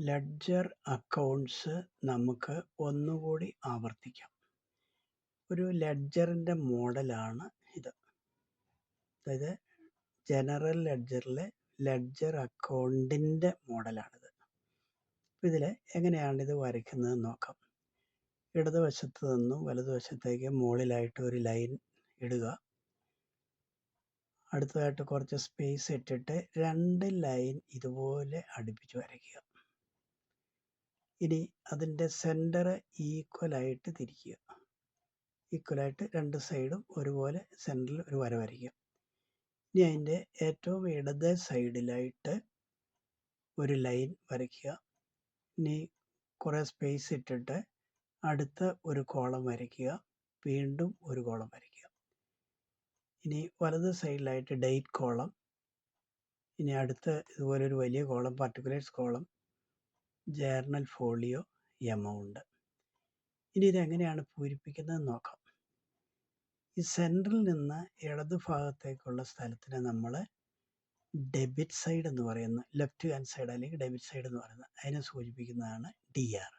Ledger accounts നമുക്ക് ഒന്നുകൂടി ആവർത്തിക്കാം. ഒരു ലെഡ്ജറിൻ്റെ മോഡലാണ് ഇത്. അതായത് ജനറൽ ലെഡ്ജറിലെ ലെഡ്ജർ അക്കൗണ്ടിൻ്റെ മോഡലാണിത്. ഇതിൽ എങ്ങനെയാണ് ഇത് വരയ്ക്കുന്നതെന്ന് നോക്കാം. ഇടതുവശത്ത് നിന്നും വലതുവശത്തേക്ക് മുകളിലായിട്ട് ഒരു ലൈൻ ഇടുക. അടുത്തതായിട്ട് കുറച്ച് സ്പേസ് ഇട്ടിട്ട് 2 ലൈൻ ഇതുപോലെ അടുപ്പിച്ച് വരയ്ക്കുക. ഇനി അതിൻ്റെ സെൻറ്റർ ഈക്വലായിട്ട് തിരിക്കുക. ഈക്വലായിട്ട് 2 സൈഡും ഒരുപോലെ സെൻറ്ററിൽ ഒരു വര വരയ്ക്കുക. ഇനി അതിൻ്റെ ഏറ്റവും ഇടത് സൈഡിലായിട്ട് ഒരു ലൈൻ വരയ്ക്കുക. ഇനി കുറേ സ്പേസ് ഇട്ടിട്ട് അടുത്ത ഒരു കോളം വരയ്ക്കുക. വീണ്ടും ഒരു കോളം വരയ്ക്കുക. ഇനി വലത് സൈഡിലായിട്ട് ഡേറ്റ് കോളം. ഇനി അടുത്ത ഇതുപോലെ ഒരു വലിയ column, particulars column, journal folio, amount. ഇനി ഇതെങ്ങനെയാണ് പൂരിപ്പിക്കുന്നതെന്ന് നോക്കാം. ഈ സെൻറ്ററിൽ നിന്ന് ഇടതു ഭാഗത്തേക്കുള്ള സ്ഥലത്തിന് നമ്മൾ ഡെബിറ്റ് സൈഡ് എന്ന് പറയുന്നു. ലെഫ്റ്റ് ഹാൻഡ് സൈഡ് അല്ലെങ്കിൽ ഡെബിറ്റ് സൈഡ് എന്ന് പറയുന്നത് അതിനെ സൂചിപ്പിക്കുന്നതാണ് DR.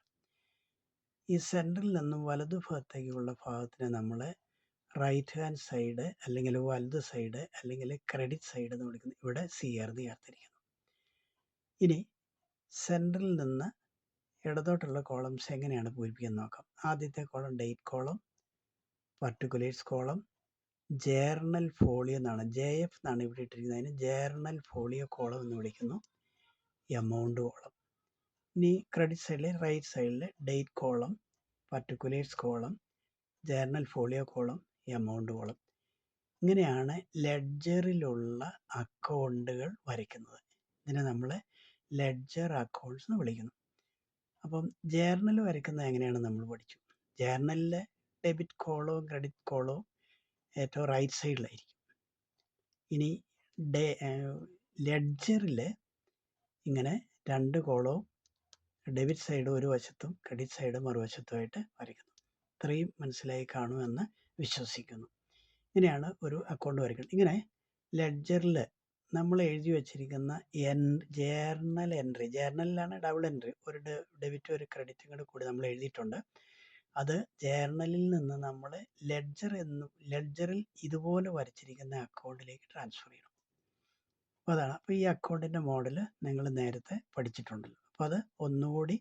ഈ സെൻറ്ററിൽ നിന്നും വലതു ഭാഗത്തേക്കുള്ള ഭാഗത്തിന് നമ്മൾ റൈറ്റ് ഹാൻഡ് സൈഡ് അല്ലെങ്കിൽ വലത് സൈഡ് അല്ലെങ്കിൽ ക്രെഡിറ്റ് സൈഡ് എന്ന് വിളിക്കുന്നു. ഇവിടെ CR എന്ന് ചേർത്തിരിക്കുന്നു. ഇനി സെൻറ്ററിൽ നിന്ന് ഇടതോട്ടുള്ള കോളംസ് എങ്ങനെയാണ് പൂരിപ്പിക്കുന്നത് നോക്കാം. ആദ്യത്തെ column date column, particulars column, journal folio എന്നാണ്, JF എന്നാണ് ഇവിടെ ഇട്ടിരിക്കുന്നത്. അതിന് ജേർണൽ ഫോളിയോ കോളം എന്ന് വിളിക്കുന്നു. Amount column. ഇനി ക്രെഡിറ്റ് സൈഡിൽ റൈറ്റ് സൈഡിൽ date column, particulars column, journal folio column, amount column. ഇങ്ങനെയാണ് ലെഡ്ജറിലുള്ള അക്കൗണ്ടുകൾ വരയ്ക്കുന്നത്. ഇതിനെ നമ്മൾ ലെഡ്ജർ അക്കൗണ്ട്സ് എന്ന് വിളിക്കുന്നു. അപ്പം ജേർണൽ വരയ്ക്കുന്നത് എങ്ങനെയാണ് നമ്മൾ പഠിച്ചു. ജേർണലിലെ ഡെബിറ്റ് കോളവും ക്രെഡിറ്റ് കോളവും ഏറ്റവും റൈറ്റ് സൈഡിലായിരിക്കും. ഇനി ലെഡ്ജറിൽ ഇങ്ങനെ 2 കോളവും ഡെബിറ്റ് സൈഡ് ഒരു വശത്തും ക്രെഡിറ്റ് സൈഡ് മറുവശത്തുമായിട്ട് വരയ്ക്കുന്നു. ഇത്രയും മനസ്സിലായി കാണുമെന്ന് വിശ്വസിക്കുന്നു. ഇങ്ങനെയാണ് ഒരു അക്കൗണ്ട് വരയ്ക്കുന്നത്. ഇങ്ങനെ ലെഡ്ജറിൽ നമ്മൾ എഴുതി വച്ചിരിക്കുന്ന ജേർണൽ എൻട്രി, ജേർണലിലാണ് ഡബിൾ എൻട്രി, ഒരു ഡെബിറ്റ് ഒരു ക്രെഡിറ്റും കൂടി നമ്മൾ എഴുതിയിട്ടുണ്ട്. അത് ജേർണലിൽ നിന്ന് നമ്മൾ ലെഡ്ജറിൽ ഇതുപോലെ വരച്ചിരിക്കുന്ന അക്കൗണ്ടിലേക്ക് ട്രാൻസ്ഫർ ചെയ്യണം. അപ്പോൾ അതാണ്. അപ്പോൾ ഈ അക്കൗണ്ടിൻ്റെ മോഡൽ നിങ്ങൾ നേരത്തെ പഠിച്ചിട്ടുണ്ടല്ലോ. അപ്പോൾ അത് ഒന്നുകൂടി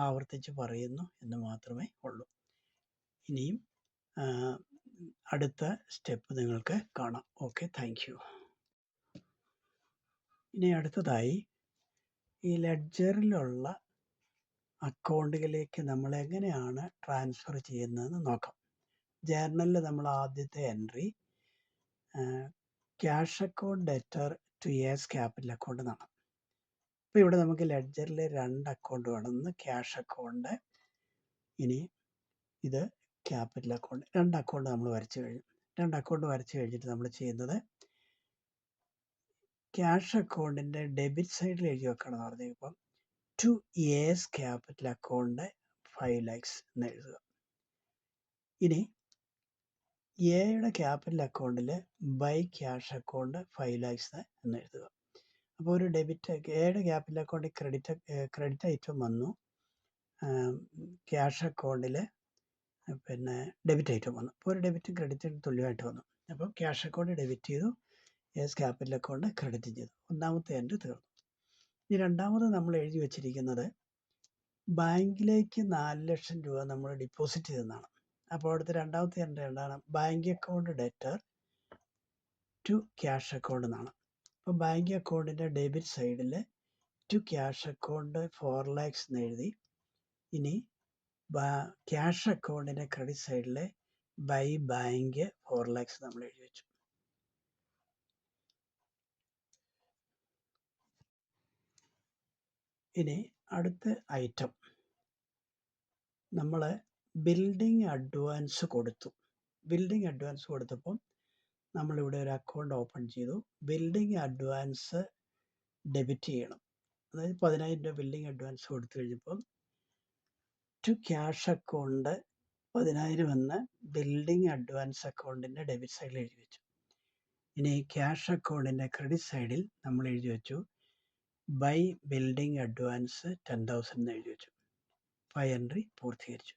ആവർത്തിച്ച് പറയുന്നു എന്ന് മാത്രമേ ഉള്ളൂ. ഇനിയും അടുത്ത സ്റ്റെപ്പ് നിങ്ങൾക്ക് കാണാം. Okay, thank you. ഇനി അടുത്തതായി ഈ ലെഡ്ജറിലുള്ള അക്കൗണ്ടുകളിലേക്ക് നമ്മൾ എങ്ങനെയാണ് ട്രാൻസ്ഫർ ചെയ്യുന്നതെന്ന് നോക്കാം. ജേർണലിൽ നമ്മൾ ആദ്യത്തെ entry cash account debtor to S capital account എന്നാണ്. അപ്പോൾ ഇവിടെ നമുക്ക് ലെഡ്ജറിൽ 2 അക്കൗണ്ട് വേണം. ഒന്ന് ക്യാഷ് അക്കൗണ്ട്, ഇനി ഇത് ക്യാപിറ്റൽ അക്കൗണ്ട്. 2 അക്കൗണ്ട് നമ്മൾ വരച്ചു കഴിഞ്ഞു. 2 അക്കൗണ്ട് വരച്ചു കഴിഞ്ഞിട്ട് നമ്മൾ ചെയ്യുന്നത് ക്യാഷ് അക്കൗണ്ടിൻ്റെ ഡെബിറ്റ് സൈഡിൽ എഴുതി വെക്കണം എന്ന് ഇപ്പം to S capital account 5 lakhs എന്ന് എഴുതുക. ഇനി എയുടെ ക്യാപിറ്റൽ അക്കൗണ്ടിൽ ബൈ ക്യാഷ് അക്കൗണ്ട് 5 lakhs എന്ന് എഴുതുക. അപ്പോൾ ഒരു എയുടെ ക്യാപിറ്റൽ അക്കൗണ്ടിൽ ക്രെഡിറ്റ് ഐറ്റം വന്നു, ക്യാഷ് അക്കൗണ്ടിൽ പിന്നെ ഡെബിറ്റ് ഐറ്റം വന്നു. അപ്പോൾ ഒരു ഡെബിറ്റും ക്രെഡിറ്റും തുല്യമായിട്ട് വന്നു. അപ്പോൾ ക്യാഷ് അക്കൗണ്ട് ഡെബിറ്റ് ചെയ്തു, എസ് ക്യാപിറ്റൽ അക്കൗണ്ട് ക്രെഡിറ്റ് ചെയ്തു. ഒന്നാമത്തെ എൻട്രി തീർന്നു. ഇനി രണ്ടാമത് നമ്മൾ എഴുതി വച്ചിരിക്കുന്നത് ബാങ്കിലേക്ക് 4 ലക്ഷം രൂപ നമ്മൾ ഡിപ്പോസിറ്റ് ചെയ്തെന്നാണ്. അപ്പോൾ അവിടുത്തെ രണ്ടാമത്തെ എൻട്രി എന്താണ്? Bank account debtor to cash account എന്നാണ്. അപ്പോൾ ബാങ്ക് അക്കൗണ്ടിൻ്റെ ഡെബിറ്റ് സൈഡിൽ ടു ക്യാഷ് അക്കൗണ്ട് 4 lakhs എന്ന് എഴുതി. ഇനി ക്യാഷ് അക്കൗണ്ടിൻ്റെ ക്രെഡിറ്റ് സൈഡിൽ ബൈ ബാങ്ക് 4 lakhs നമ്മൾ എഴുതി വെച്ചു. ഇനി അടുത്ത ഐറ്റം നമ്മൾ ബിൽഡിംഗ് അഡ്വാൻസ് കൊടുത്തു. ബിൽഡിംഗ് അഡ്വാൻസ് കൊടുത്തപ്പം നമ്മളിവിടെ ഒരു അക്കൗണ്ട് ഓപ്പൺ ചെയ്തു. ബിൽഡിംഗ് അഡ്വാൻസ് ഡെബിറ്റ് ചെയ്യണം. അതായത് 10,000 രൂപ ബിൽഡിംഗ് അഡ്വാൻസ് കൊടുത്തു കഴിഞ്ഞപ്പം ടു ക്യാഷ് അക്കൗണ്ട് 10,000 എന്ന് ബിൽഡിംഗ് അഡ്വാൻസ് അക്കൗണ്ടിൻ്റെ ഡെബിറ്റ് സൈഡിൽ എഴുതി വെച്ചു. ഇനി ക്യാഷ് അക്കൗണ്ടിൻ്റെ ക്രെഡിറ്റ് സൈഡിൽ നമ്മൾ എഴുതി വെച്ചു ബൈ ബിൽഡിംഗ് അഡ്വാൻസ് 10,000 എന്ന് എഴുതി വെച്ചു. 5 എൻട്രി പൂർത്തീകരിച്ചു.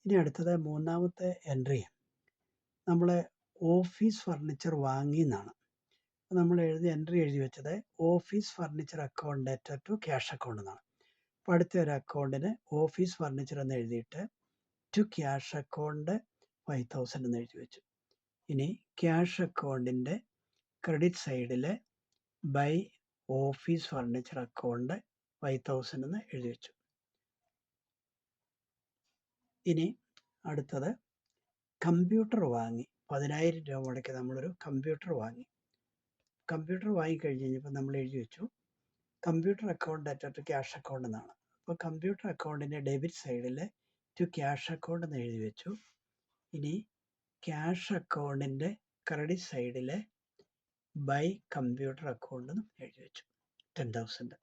ഇനി അടുത്തത് മൂന്നാമത്തെ എൻട്രി നമ്മൾ ഓഫീസ് ഫർണിച്ചർ വാങ്ങി എന്നാണ്. നമ്മൾ എൻട്രി എഴുതി വെച്ചത് office furniture account debtor to cash account എന്നാണ്. അപ്പോൾ അടുത്ത ഒരു അക്കൗണ്ടിന് ഓഫീസ് ഫർണിച്ചർ എന്ന് എഴുതിയിട്ട് ടു ക്യാഷ് അക്കൗണ്ട് 5,000 എന്ന് എഴുതി വെച്ചു. ഇനി ക്യാഷ് അക്കൗണ്ടിൻ്റെ ക്രെഡിറ്റ് സൈഡിൽ ബൈ ഓഫീസ് ഫർണിച്ചർ അക്കൗണ്ട് 5,000 എന്ന് എഴുതി വെച്ചു. ഇനി അടുത്തത് കമ്പ്യൂട്ടർ വാങ്ങി 10,000 രൂപ മുടക്കി നമ്മളൊരു കമ്പ്യൂട്ടർ വാങ്ങി. കമ്പ്യൂട്ടർ വാങ്ങിക്കഴിഞ്ഞ് കഴിഞ്ഞപ്പോൾ നമ്മൾ എഴുതി വെച്ചു computer account debtor to cash account എന്നാണ്. അപ്പോൾ കമ്പ്യൂട്ടർ അക്കൗണ്ടിൻ്റെ ഡെബിറ്റ് സൈഡിൽ ടു ക്യാഷ് അക്കൗണ്ട് എന്ന് എഴുതി വെച്ചു. ഇനി ക്യാഷ് അക്കൗണ്ടിൻ്റെ ക്രെഡിറ്റ് സൈഡിൽ ബൈ കമ്പ്യൂട്ടർ അക്കൗണ്ട് എന്ന് എഴുതി വെച്ചു 10,000.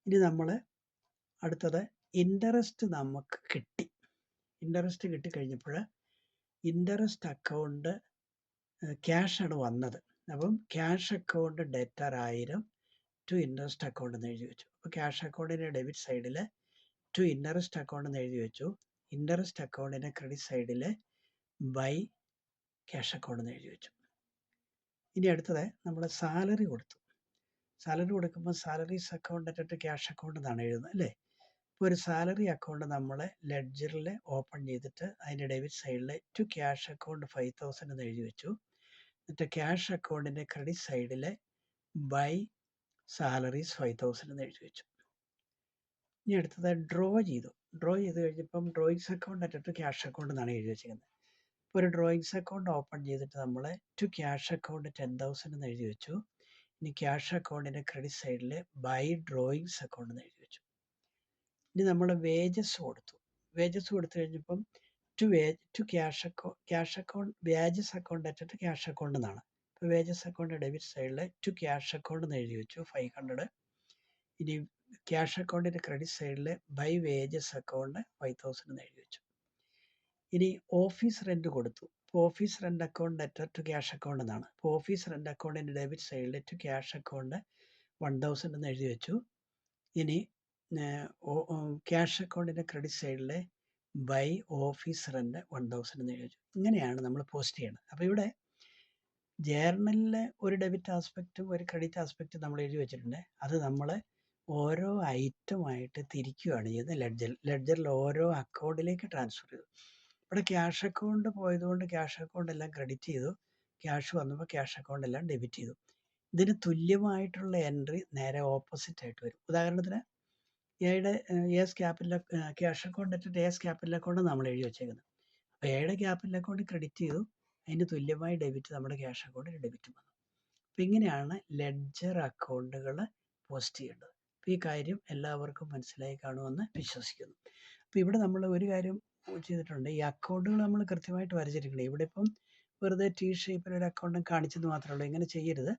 ഇനി നമ്മൾ അടുത്തത് ഇൻട്രസ്റ്റ് നമുക്ക് കിട്ടി. ഇൻട്രസ്റ്റ് കിട്ടിക്കഴിഞ്ഞപ്പോൾ ഇൻട്രസ്റ്റ് അക്കൗണ്ട് ക്യാഷാണ് വന്നത്. അപ്പം cash account debtor 1000 to interest account എന്ന് എഴുതി വെച്ചു. അപ്പോൾ ക്യാഷ് അക്കൗണ്ടിൻ്റെ ഡെബിറ്റ് സൈഡിൽ ടു ഇൻട്രസ്റ്റ് അക്കൗണ്ട് എന്ന് എഴുതി വെച്ചു. ഇൻട്രസ്റ്റ് അക്കൗണ്ടിൻ്റെ ക്രെഡിറ്റ് സൈഡിൽ ബൈ ക്യാഷ് അക്കൗണ്ട് എന്ന് എഴുതി വെച്ചു. ഇനി അടുത്തത് നമ്മൾ സാലറി കൊടുത്തു. സാലറി കൊടുക്കുമ്പോൾ salaries account debtor cash account എന്നാണ് എഴുതുന്നത് അല്ലേ. ഇപ്പോൾ ഒരു സാലറി അക്കൗണ്ട് നമ്മൾ ലെഡ്ജറിൽ ഓപ്പൺ ചെയ്തിട്ട് അതിൻ്റെ ഡെബിറ്റ് സൈഡിൽ ടു ക്യാഷ് അക്കൗണ്ട് 5,000 എന്ന് എഴുതി വെച്ചു. എന്നിട്ട് ക്യാഷ് അക്കൗണ്ടിൻ്റെ ക്രെഡിറ്റ് സൈഡിൽ ബൈ സാലറീസ് 5,000 എന്ന് എഴുതി വെച്ചു. ഇനി അടുത്തത് ഡ്രോ ചെയ്തു. ഡ്രോ ചെയ്ത് കഴിഞ്ഞപ്പം drawings account debtor cash account എന്നാണ് എഴുതി വെച്ചിരിക്കുന്നത്. ഇപ്പോൾ ഒരു ഡ്രോയിങ്സ് അക്കൗണ്ട് ഓപ്പൺ ചെയ്തിട്ട് നമ്മൾ ടു ക്യാഷ് അക്കൗണ്ട് 10,000 എന്ന് എഴുതി വെച്ചു. ഇനി ക്യാഷ് അക്കൗണ്ടിൻ്റെ ക്രെഡിറ്റ് സൈഡിൽ ബൈ ഡ്രോയിങ്സ് അക്കൗണ്ട് എന്ന് എഴുതി വെച്ചു. ഇനി നമ്മൾ വേജസ് കൊടുത്തു. വേജസ് കൊടുത്തു കഴിഞ്ഞപ്പം to cash account wages account debtor cash account എന്നാണ്. ഇപ്പോൾ വേജസ് അക്കൗണ്ട് ഡെബിറ്റ് സൈഡിൽ ടു ക്യാഷ് അക്കൗണ്ട് എന്ന് എഴുതി വെച്ചു 500. ഇനി ക്യാഷ് അക്കൗണ്ടിൻ്റെ ക്രെഡിറ്റ് സൈഡിൽ ബൈ വേജസ് അക്കൗണ്ട് 5,000 എന്ന് എഴുതി വെച്ചു. ഇനി ഓഫീസ് റെൻറ്റ് കൊടുത്തു. ഇപ്പോൾ office rent account debtor to cash account എന്നാണ്. ഇപ്പോൾ ഓഫീസ് റെൻറ്റ് അക്കൗണ്ടിൻ്റെ ഡെബിറ്റ് സൈഡിൽ ടു ക്യാഷ് അക്കൗണ്ട് 1,000 എന്ന് എഴുതി വെച്ചു. ഇനി ക്യാഷ് അക്കൗണ്ടിൻ്റെ ക്രെഡിറ്റ് സൈഡിൽ ബൈ ഓഫീസ് റെൻറ്റ് 1,000 എന്ന് എഴുതി വെച്ചു. ഇങ്ങനെയാണ് നമ്മൾ പോസ്റ്റ് ചെയ്യുന്നത്. അപ്പോൾ ഇവിടെ ജേർണലിൽ ഒരു ഡെബിറ്റ് ആസ്പെക്റ്റും ഒരു ക്രെഡിറ്റ് ആസ്പെക്റ്റും നമ്മൾ എഴുതി വെച്ചിട്ടുണ്ട്. അത് നമ്മൾ ഓരോ ഐറ്റമായിട്ട് തിരിക്കുകയാണ് ചെയ്യുന്നത്. ലെഡ്ജറിൽ ഓരോ അക്കൗണ്ടിലേക്ക് ട്രാൻസ്ഫർ ചെയ്തു. ഇവിടെ ക്യാഷ് അക്കൗണ്ട് പോയതുകൊണ്ട് ക്യാഷ് അക്കൗണ്ട് എല്ലാം ക്രെഡിറ്റ് ചെയ്തു. ക്യാഷ് വന്നപ്പോൾ ക്യാഷ് അക്കൗണ്ട് എല്ലാം ഡെബിറ്റ് ചെയ്തു. ഇതിന് തുല്യമായിട്ടുള്ള എൻട്രി നേരെ ഓപ്പോസിറ്റ് ആയിട്ട് വരും. ഉദാഹരണത്തിന് എസ് ക്യാപിറ്റൽ ക്യാഷ് അക്കൗണ്ട് ഇട്ടിട്ട് എസ് ക്യാപിറ്റൽ അക്കൗണ്ട് നമ്മൾ എഴുതി വെച്ചേക്കുന്നത്. അപ്പോൾ എയുടെ ക്യാപിറ്റൽ അക്കൗണ്ട് ക്രെഡിറ്റ് ചെയ്തു, അതിന് തുല്യമായി ഡെബിറ്റ് നമ്മുടെ ക്യാഷ് അക്കൗണ്ടിൽ ഡെബിറ്റ് വന്നു. അപ്പോൾ ഇങ്ങനെയാണ് ലെഡ്ജർ അക്കൗണ്ടുകൾ പോസ്റ്റ് ചെയ്യേണ്ടത്. അപ്പോൾ ഈ കാര്യം എല്ലാവർക്കും മനസ്സിലായി കാണുമെന്ന് വിശ്വസിക്കുന്നു. അപ്പോൾ ഇവിടെ നമ്മൾ ഒരു കാര്യം ചെയ്തിട്ടുണ്ട്, ഈ അക്കൗണ്ടുകൾ നമ്മൾ കൃത്യമായിട്ട് വരച്ചിരിക്കണം. ഇവിടെ ഇപ്പം വെറുതെ ടി ഷേപ്പിൽ ഒരു അക്കൗണ്ട് കാണിച്ചെന്ന് മാത്രമേ ഉള്ളൂ. ഇങ്ങനെ ചെയ്യരുത്.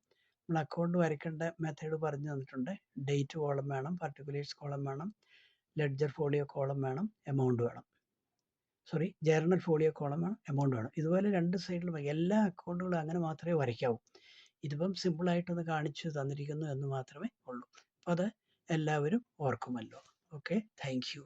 നമ്മൾ അക്കൗണ്ട് വരയ്ക്കേണ്ട മെത്തേഡ് പറഞ്ഞു തന്നിട്ടുണ്ട്. ഡേറ്റ് കോളം വേണം, പർട്ടിക്കുലേഴ്സ് കോളം വേണം, ലെഡ്ജർ ഫോളിയോ കോളം വേണം, എമൗണ്ട് വേണം. ജേർണൽ ഫോളിയോ കോളം വേണം, എമൗണ്ട് വേണം. ഇതുപോലെ രണ്ട് സൈഡിലും എല്ലാ അക്കൗണ്ടുകളും അങ്ങനെ മാത്രമേ വരയ്ക്കാവൂ. ഇതിപ്പം സിമ്പിളായിട്ടൊന്ന് കാണിച്ചു തന്നിരിക്കുന്നു എന്ന് മാത്രമേ ഉള്ളൂ. അപ്പോൾ അത് എല്ലാവരും ഓർക്കുമല്ലോ. Okay, thank you.